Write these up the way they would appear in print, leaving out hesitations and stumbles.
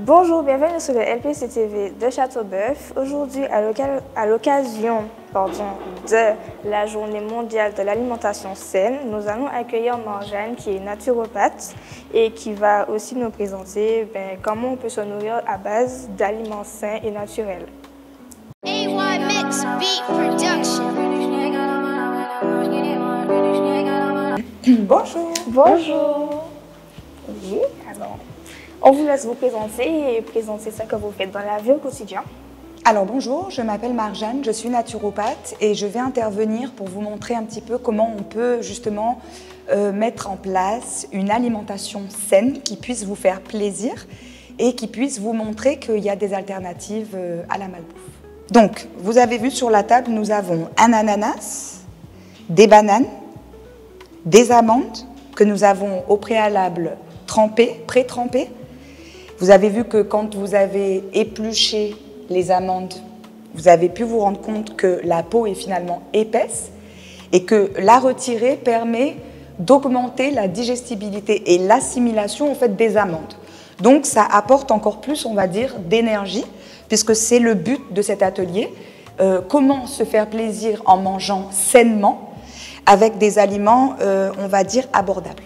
Bonjour, bienvenue sur le LPCTV de Châteauboeuf. Aujourd'hui, à l'occasion de la Journée mondiale de l'alimentation saine, nous allons accueillir Marjane qui est naturopathe et qui va aussi nous présenter comment on peut se nourrir à base d'aliments sains et naturels. AY Mix Beat Production. Bonjour. Bonjour. Oui, alors, on vous laisse vous présenter et présenter ce que vous faites dans la vie au quotidien. Alors bonjour, je m'appelle Marjane, je suis naturopathe et je vais intervenir pour vous montrer un petit peu comment on peut justement mettre en place une alimentation saine qui puisse vous faire plaisir et qui puisse vous montrer qu'il y a des alternatives à la malbouffe. Donc, vous avez vu sur la table, nous avons un ananas, des bananes, des amandes que nous avons au préalable trempées, pré-trempées. Vous avez vu que quand vous avez épluché les amandes, vous avez pu vous rendre compte que la peau est finalement épaisse et que la retirer permet d'augmenter la digestibilité et l'assimilation en fait, des amandes. Donc ça apporte encore plus, on va dire, d'énergie, puisque c'est le but de cet atelier. Comment se faire plaisir en mangeant sainement avec des aliments, on va dire, abordables.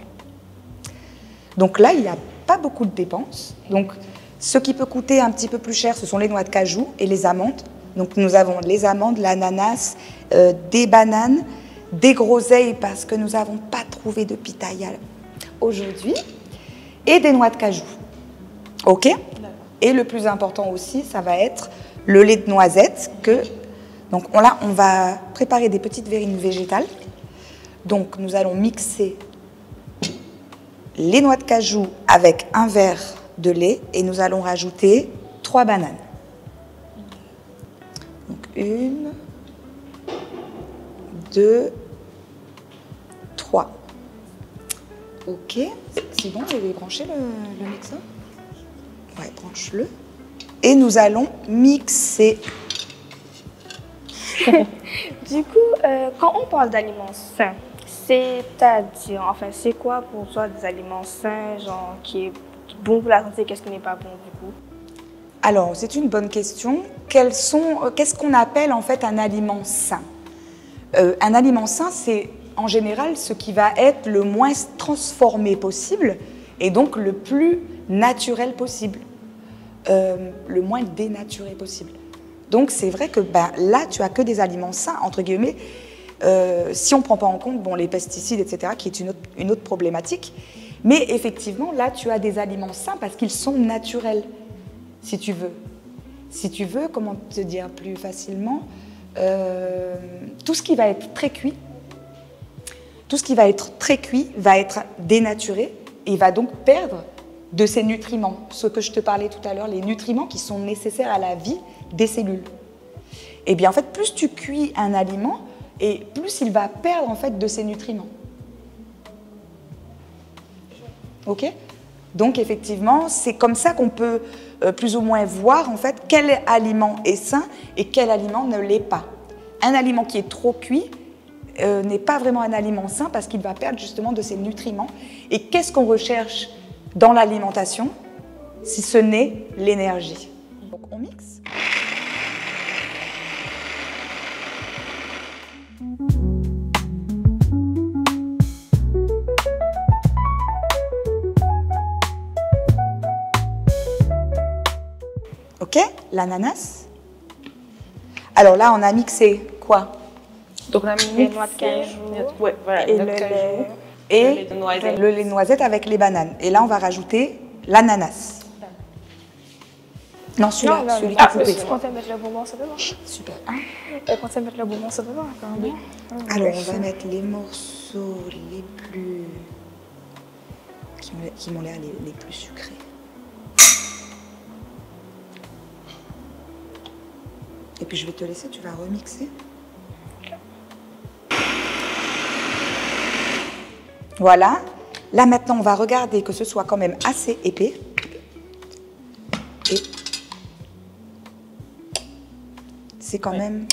Donc là, il n'y a pas beaucoup de dépenses. Donc, ce qui peut coûter un petit peu plus cher, ce sont les noix de cajou et les amandes. Donc, nous avons les amandes, l'ananas, des bananes, des groseilles parce que nous n'avons pas trouvé de pitaya aujourd'hui, et des noix de cajou. OK? Et le plus important aussi, ça va être le lait de noisette. Donc là, on va préparer des petites verrines végétales. Donc, nous allons mixer les noix de cajou avec un verre de lait et nous allons rajouter 3 bananes. Donc 1, 2, 3. Ok, c'est bon, je vais brancher le mixeur. Ouais, branche-le. Et nous allons mixer. Du coup, quand on parle d'aliments sains, c'est-à-dire, enfin, c'est quoi pour toi des aliments sains, genre qui est bon pour la santé, qu'est-ce qui n'est pas bon du coup? Alors, c'est une bonne question. Qu'est-ce qu'on appelle en fait un aliment sain? Un aliment sain, c'est en général ce qui va être le moins transformé possible et donc le plus naturel possible, le moins dénaturé possible. Donc, c'est vrai que là, tu as que des aliments sains, entre guillemets, si on ne prend pas en compte les pesticides, etc., qui est une autre problématique. Mais effectivement, là, tu as des aliments sains parce qu'ils sont naturels, si tu veux. Si tu veux, comment te dire plus facilement, tout ce qui va être très cuit, va être dénaturé et va donc perdre de ses nutriments. Ce que je te parlais tout à l'heure, les nutriments qui sont nécessaires à la vie des cellules. Et bien, en fait, plus tu cuis un aliment, et plus il va perdre en fait de ses nutriments. Ok? Donc effectivement, c'est comme ça qu'on peut plus ou moins voir en fait quel aliment est sain et quel aliment ne l'est pas. Un aliment qui est trop cuit n'est pas vraiment un aliment sain parce qu'il va perdre justement de ses nutriments. Et qu'est-ce qu'on recherche dans l'alimentation si ce n'est l'énergie? Donc on mixe. Ok, l'ananas. Alors là, on a mixé quoi? Donc, on a mis les noix de cajou, ouais, voilà, et le lait. Et le lait de noisette avec les bananes. Et là, on va rajouter l'ananas. Non, celui-là, celui qui est coupé. Quand tu mettre le bonbon, ça devant. Super. Quand tu mettre le bonbon, ça devant, quand même. Alors, on va mettre les morceaux les plus... qui m'ont l'air les plus sucrés. Et puis, je vais te laisser, tu vas remixer. Voilà. Là, maintenant, on va regarder que ce soit quand même assez épais. Et c'est quand même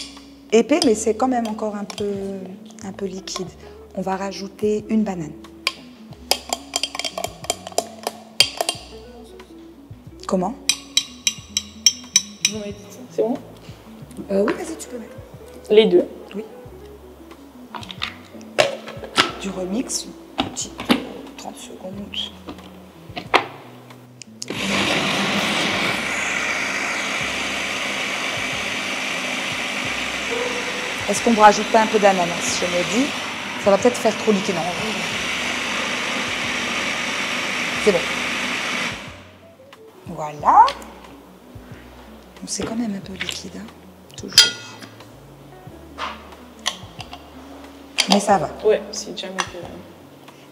épais, mais c'est quand même encore un peu liquide. On va rajouter une banane. Comment ? Vous m'avez dit ça, c'est bon? Oui, vas-y, tu peux mettre. Les deux. Oui. Du remix, une petite 30 secondes. Est-ce qu'on ne rajoute pas un peu d'ananas? Je me dis, ça va peut-être faire trop liquide. Non, c'est bon. Voilà. C'est quand même un peu liquide, hein, toujours. Mais ça va. Ouais, c'est jamais que...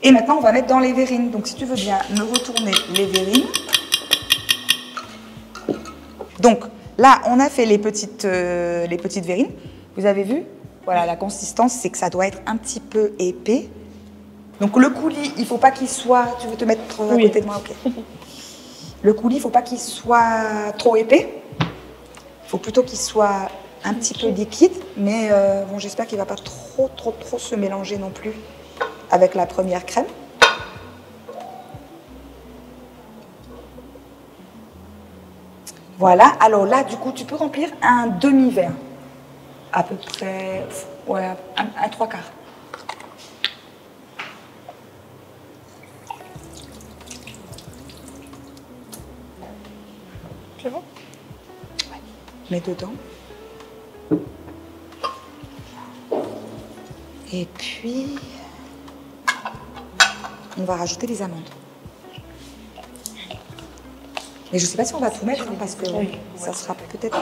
Et maintenant, on va mettre dans les verrines. Donc, si tu veux bien me retourner les verrines. Donc, là, on a fait les petites verrines. Vous avez vu? Voilà, la consistance, c'est que ça doit être un petit peu épais. Donc, le coulis, il ne faut pas qu'il soit... Tu veux te mettre à côté de moi? Ok. Le coulis, il ne faut pas qu'il soit trop épais. Il faut plutôt qu'il soit un petit peu liquide. Mais bon, j'espère qu'il ne va pas trop se mélanger non plus avec la première crème. Voilà. Alors là, du coup, tu peux remplir un demi-verre. À peu près, ouais, un 3/4. C'est bon? Ouais. Mets dedans. Et puis, on va rajouter les amandes. Mais je ne sais pas si on va tout mettre, hein, parce que ça sera peut-être...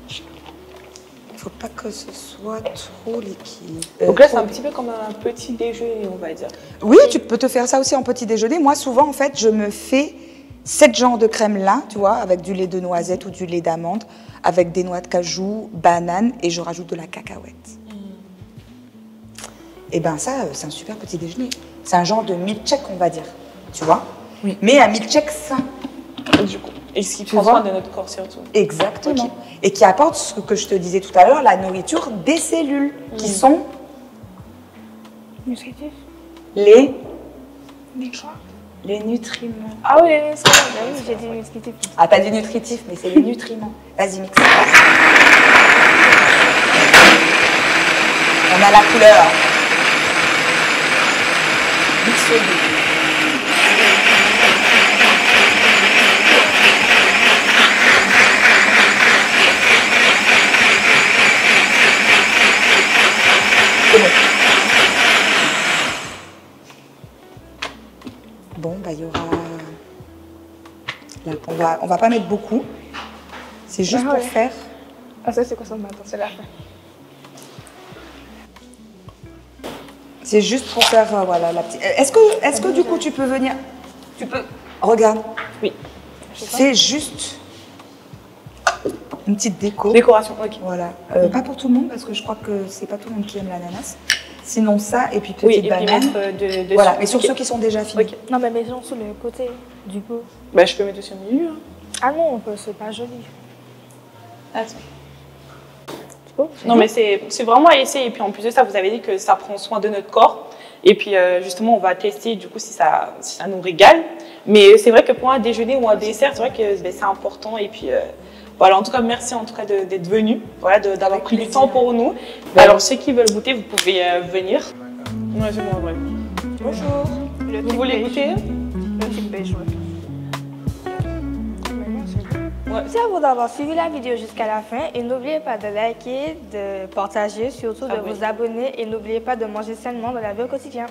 Il ne faut pas que ce soit trop liquide. Donc là, c'est un petit peu comme un petit déjeuner, on va dire. Oui, tu peux te faire ça aussi en petit déjeuner. Moi, souvent, en fait, je me fais 7 genres de crème là, tu vois, avec du lait de noisette ou du lait d'amande, avec des noix de cajou, banane, et je rajoute de la cacahuète. Et bien ça, c'est un super petit déjeuner. C'est un genre de milkshake, on va dire, tu vois. Oui. Mais un milkshake sain. Du coup, et ce qui prend soin de notre corps surtout. Exactement. Okay. Et qui apporte ce que je te disais tout à l'heure, la nourriture des cellules, qui sont Nutritif. les Quoi? les nutriments. Ah oui, les nutriments. Ben oui, j'ai dit nutritif. Ah, t'as dit nutritif, mais c'est les nutriments. Vas-y, mixe. On a la couleur. Mixe-le. Bon, bah il y aura... Là, on va pas mettre beaucoup. C'est juste pour faire... Ah ça c'est quoi ça? Attends, c'est la fin. C'est juste pour faire, voilà, la petite... Est-ce que du coup tu peux venir... Tu peux... Regarde. Oui. C'est juste une petite déco. Décoration, ok. Voilà. Pas pour tout le monde, parce que je crois que c'est pas tout le monde qui aime l'ananas. Sinon ça, et puis petite banane. De voilà, mais sur ceux qui sont déjà finis. Okay. Non, mais mettons sur le côté, du coup. Bah, je peux mettre aussi au milieu. Hein. Ah non, c'est pas joli. Attends. Non, mais c'est vraiment à essayer. Et puis en plus de ça, vous avez dit que ça prend soin de notre corps. Et puis justement, on va tester du coup si ça nous régale. Mais c'est vrai que pour un déjeuner ou un dessert, c'est vrai que c'est important. Et puis voilà, en tout cas, merci en tout cas d'être venu, voilà, d'avoir pris du temps pour nous. Ouais. Alors ceux qui veulent goûter, vous pouvez venir. Ouais, c'est bon, ouais. Bonjour. Vous voulez goûter? Le type beige, ouais. Ouais. Merci à vous d'avoir suivi la vidéo jusqu'à la fin et n'oubliez pas de liker, de partager, surtout de vous abonner et n'oubliez pas de manger sainement dans la vie au quotidien.